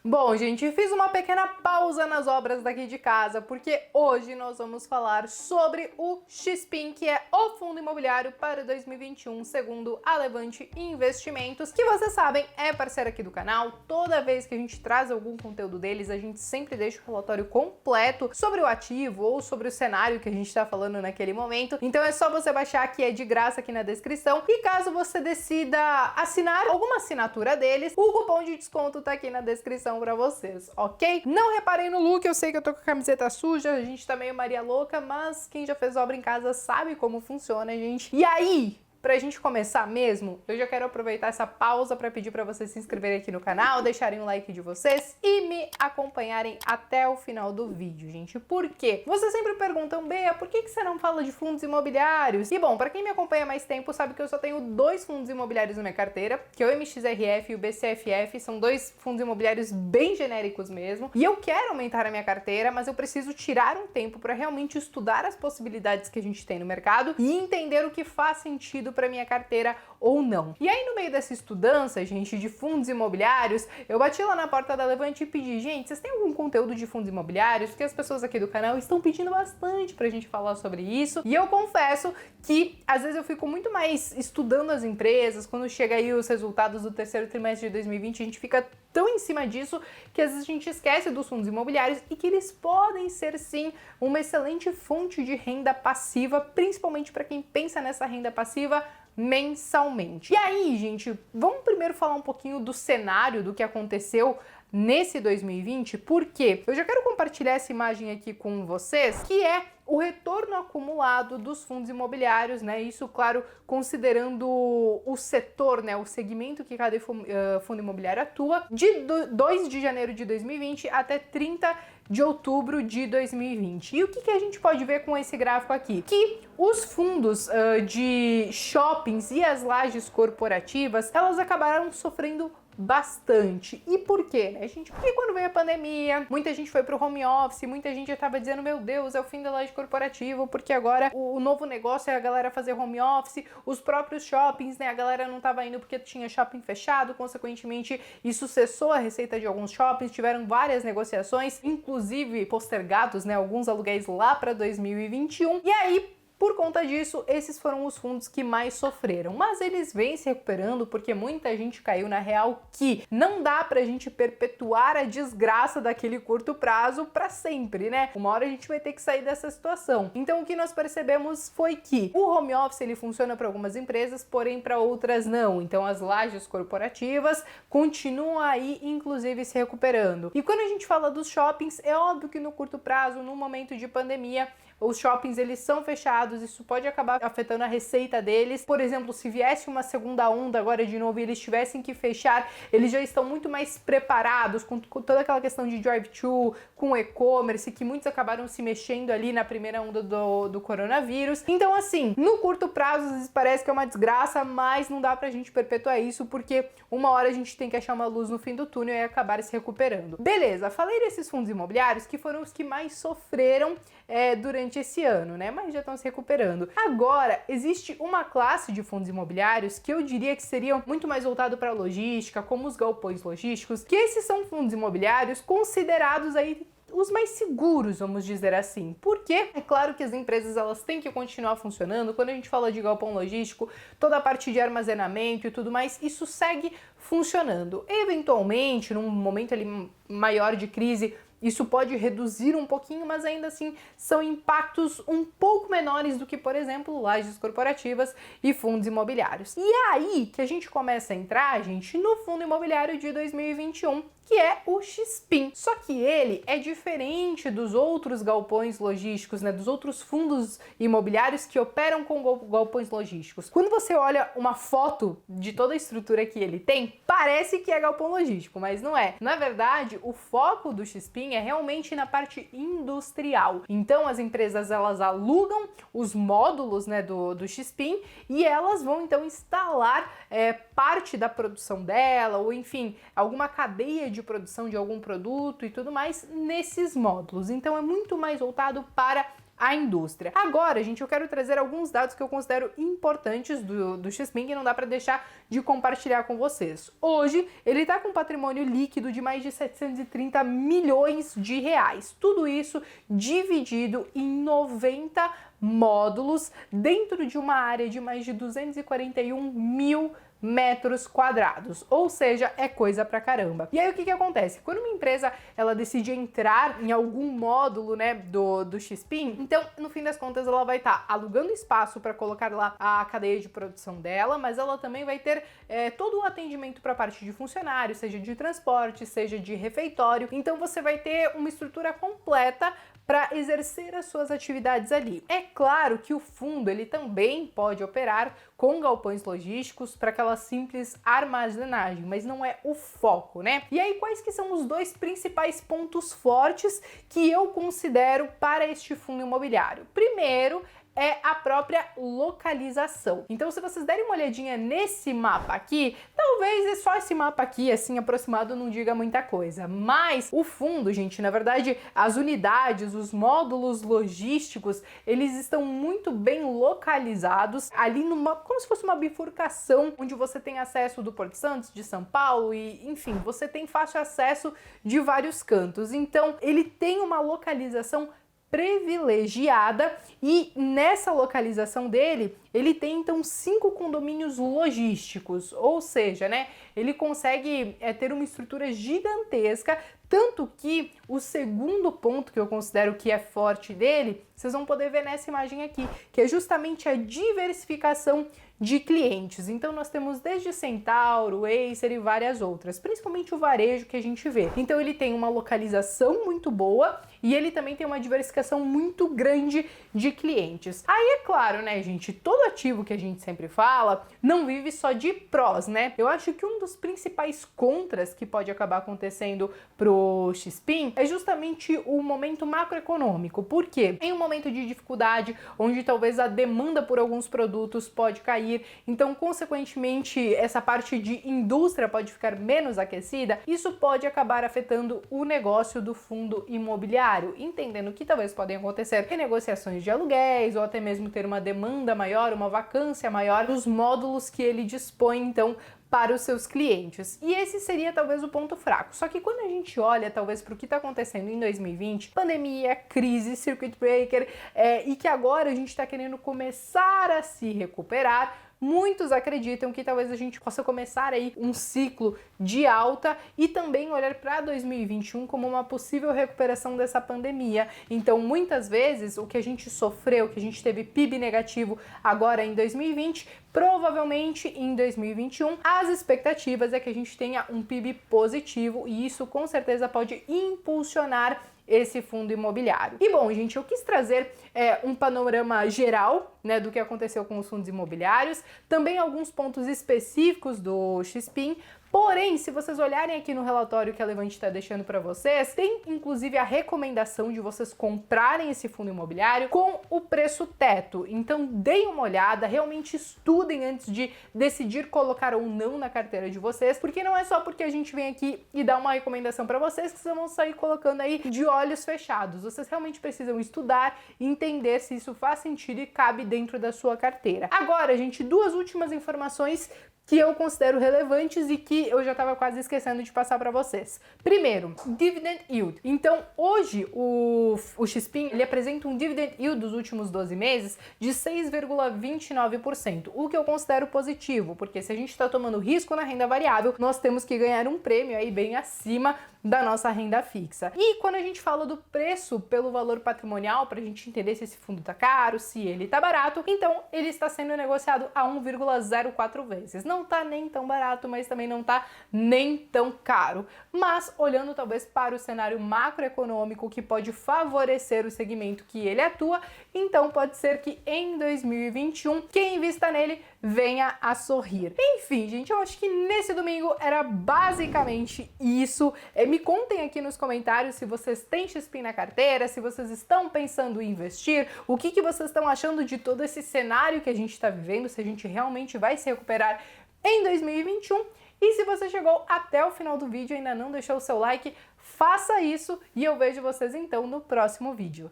Bom, gente, fiz uma pequena pausa nas obras daqui de casa, porque hoje nós vamos falar sobre o XPIN, que é o fundo imobiliário para 2021, segundo a Levante Investimentos, que vocês sabem é parceira aqui do canal. Toda vez que a gente traz algum conteúdo deles, a gente sempre deixa o relatório completo sobre o ativo ou sobre o cenário que a gente está falando naquele momento. Então é só você baixar, que é de graça aqui na descrição. E caso você decida assinar alguma assinatura deles, o cupom de desconto tá aqui na descrição pra vocês, ok? Não reparem no look, eu sei que eu tô com a camiseta suja, a gente tá meio Maria Louca, mas quem já fez obra em casa sabe como funciona, gente. E aí, pra gente começar mesmo, eu já quero aproveitar essa pausa para pedir para vocês se inscreverem aqui no canal, deixarem o like de vocês e me acompanharem até o final do vídeo, gente. Por quê? Vocês sempre perguntam, Bea, por que você não fala de fundos imobiliários? E bom, para quem me acompanha há mais tempo, sabe que eu só tenho dois fundos imobiliários na minha carteira, que é o MXRF e o BCFF, são dois fundos imobiliários bem genéricos mesmo, e eu quero aumentar a minha carteira, mas eu preciso tirar um tempo para realmente estudar as possibilidades que a gente tem no mercado e entender o que faz sentido para minha carteira ou não. E aí, no meio dessa estudança, gente, de fundos imobiliários, eu bati lá na porta da Levante e pedi, gente, vocês têm algum conteúdo de fundos imobiliários? Porque as pessoas aqui do canal estão pedindo bastante pra gente falar sobre isso. E eu confesso que às vezes eu fico muito mais estudando as empresas, quando chega aí os resultados do terceiro trimestre de 2020, a gente fica tão em cima disso que às vezes a gente esquece dos fundos imobiliários e que eles podem ser sim uma excelente fonte de renda passiva, principalmente para quem pensa nessa renda passiva mensalmente. E aí, gente, vamos primeiro falar um pouquinho do cenário do que aconteceu nesse 2020, porque eu já quero compartilhar essa imagem aqui com vocês, que é o retorno acumulado dos fundos imobiliários, né? Isso, claro, considerando o setor, né? O segmento que cada fundo imobiliário atua, de 2 de janeiro de 2020 até 30 de outubro de 2020. E o que a gente pode ver com esse gráfico aqui? Que os fundos de shoppings e as lajes corporativas, elas acabaram sofrendo bastante. E por quê, né, gente? Porque quando veio a pandemia, muita gente foi pro home office, muita gente já tava dizendo, meu Deus, é o fim da laje corporativa, porque agora o novo negócio é a galera fazer home office, os próprios shoppings, né, a galera não tava indo porque tinha shopping fechado, consequentemente isso cessou a receita de alguns shoppings, tiveram várias negociações, inclusive postergados, né, alguns aluguéis lá para 2021, e aí, por conta disso, esses foram os fundos que mais sofreram, mas eles vêm se recuperando porque muita gente caiu na real que não dá pra gente perpetuar a desgraça daquele curto prazo pra sempre, né? Uma hora a gente vai ter que sair dessa situação. Então o que nós percebemos foi que o home office ele funciona para algumas empresas, porém para outras não. Então as lajes corporativas continuam aí, inclusive, se recuperando. E quando a gente fala dos shoppings, é óbvio que no curto prazo, no momento de pandemia, os shoppings eles são fechados, isso pode acabar afetando a receita deles. Por exemplo, se viesse uma segunda onda agora de novo e eles tivessem que fechar, eles já estão muito mais preparados com toda aquela questão de drive-thru, com e-commerce, que muitos acabaram se mexendo ali na primeira onda do coronavírus. Então, assim, no curto prazo, às vezes parece que é uma desgraça, mas não dá pra gente perpetuar isso, porque uma hora a gente tem que achar uma luz no fim do túnel e acabar se recuperando. Beleza, falei desses fundos imobiliários que foram os que mais sofreram durante esse ano, né? Mas já estão se recuperando. Agora, existe uma classe de fundos imobiliários que eu diria que seriam muito mais voltado para logística, como os galpões logísticos, que esses são fundos imobiliários considerados aí os mais seguros, vamos dizer assim. Porque é claro que as empresas elas têm que continuar funcionando. Quando a gente fala de galpão logístico, toda a parte de armazenamento e tudo mais, isso segue funcionando. Eventualmente, num momento ali maior de crise, isso pode reduzir um pouquinho, mas ainda assim são impactos um pouco menores do que, por exemplo, lajes corporativas e fundos imobiliários. E é aí que a gente começa a entrar, gente, no fundo imobiliário de 2021, que é o XPIN. Só que ele é diferente dos outros galpões logísticos, né, dos outros fundos imobiliários que operam com galpões logísticos. Quando você olha uma foto de toda a estrutura que ele tem, parece que é galpão logístico, mas não é. Na verdade, o foco do XPIN é realmente na parte industrial. Então, as empresas elas alugam os módulos, né, do XPIN e elas vão então instalar parte da produção dela, ou enfim, alguma cadeia de produção de algum produto e tudo mais nesses módulos. Então é muito mais voltado para a indústria. Agora, gente, eu quero trazer alguns dados que eu considero importantes do Xpeng e não dá para deixar de compartilhar com vocês. Hoje, ele está com um patrimônio líquido de mais de 730 milhões de reais. Tudo isso dividido em 90 módulos dentro de uma área de mais de 241 mil metros quadrados, ou seja, é coisa pra caramba. E aí o que acontece? Quando uma empresa ela decide entrar em algum módulo, né, do Xpeng, então no fim das contas ela vai estar alugando espaço para colocar lá a cadeia de produção dela, mas ela também vai ter todo o atendimento para a parte de funcionário, seja de transporte, seja de refeitório. Então você vai ter uma estrutura completa para exercer as suas atividades ali. É claro que o fundo ele também pode operar com galpões logísticos para aquela simples armazenagem, mas não é o foco, né? E aí quais que são os dois principais pontos fortes que eu considero para este fundo imobiliário? Primeiro, é a própria localização. Então, se vocês derem uma olhadinha nesse mapa aqui, talvez só esse mapa aqui, assim, aproximado, não diga muita coisa. Mas o fundo, gente, na verdade, as unidades, os módulos logísticos, eles estão muito bem localizados ali como se fosse uma bifurcação, onde você tem acesso do Porto Santos, de São Paulo e, enfim, você tem fácil acesso de vários cantos. Então, ele tem uma localização privilegiada e nessa localização dele, ele tem então 5 condomínios logísticos, ou seja, né, ele consegue ter uma estrutura gigantesca, tanto que o segundo ponto que eu considero que é forte dele, vocês vão poder ver nessa imagem aqui, que é justamente a diversificação de clientes. Então nós temos desde Centauro, Acer e várias outras, principalmente o varejo que a gente vê. Então ele tem uma localização muito boa e ele também tem uma diversificação muito grande de clientes. Aí é claro, né, gente, todo ativo que a gente sempre fala não vive só de prós, né? Eu acho que um dos principais contras que pode acabar acontecendo pro Xpeng é justamente o momento macroeconômico. Por quê? Em um momento de dificuldade, onde talvez a demanda por alguns produtos pode cair, então, consequentemente, essa parte de indústria pode ficar menos aquecida, isso pode acabar afetando o negócio do fundo imobiliário, entendendo que talvez podem acontecer renegociações de aluguéis ou até mesmo ter uma demanda maior, uma vacância maior dos módulos que ele dispõe, então, para os seus clientes. E esse seria talvez o ponto fraco. Só que quando a gente olha talvez para o que está acontecendo em 2020, pandemia, crise, circuit breaker, e que agora a gente está querendo começar a se recuperar, muitos acreditam que talvez a gente possa começar aí um ciclo de alta e também olhar para 2021 como uma possível recuperação dessa pandemia. Então, muitas vezes, o que a gente sofreu, que a gente teve PIB negativo agora em 2020, provavelmente em 2021, as expectativas é que a gente tenha um PIB positivo e isso com certeza pode impulsionar esse fundo imobiliário. E bom, gente, eu quis trazer um panorama geral, né, do que aconteceu com os fundos imobiliários, também alguns pontos específicos do Xpeng. Porém, se vocês olharem aqui no relatório que a Levante está deixando para vocês, tem inclusive a recomendação de vocês comprarem esse fundo imobiliário com o preço teto. Então, deem uma olhada, realmente estudem antes de decidir colocar ou não na carteira de vocês, porque não é só porque a gente vem aqui e dá uma recomendação para vocês que vocês vão sair colocando aí de olhos fechados. Vocês realmente precisam estudar e entender se isso faz sentido e cabe dentro da sua carteira. Agora, gente, duas últimas informações que eu considero relevantes e que eu já estava quase esquecendo de passar para vocês. Primeiro, dividend yield. Então, hoje o Xpeng ele apresenta um dividend yield dos últimos 12 meses de 6,29%, o que eu considero positivo, porque se a gente está tomando risco na renda variável, nós temos que ganhar um prêmio aí bem acima da nossa renda fixa. E quando a gente fala do preço pelo valor patrimonial, para a gente entender se esse fundo tá caro, se ele tá barato, então ele está sendo negociado a 1,04 vezes. Não tá nem tão barato, mas também não tá nem tão caro. Mas olhando talvez para o cenário macroeconômico que pode favorecer o segmento que ele atua, então pode ser que em 2021 quem invista nele venha a sorrir. Enfim, gente, eu acho que nesse domingo era basicamente isso. Me contem aqui nos comentários se vocês têm Xpeng na carteira, se vocês estão pensando em investir, o que vocês estão achando de todo esse cenário que a gente está vivendo, se a gente realmente vai se recuperar em 2021. E se você chegou até o final do vídeo e ainda não deixou o seu like, faça isso e eu vejo vocês então no próximo vídeo.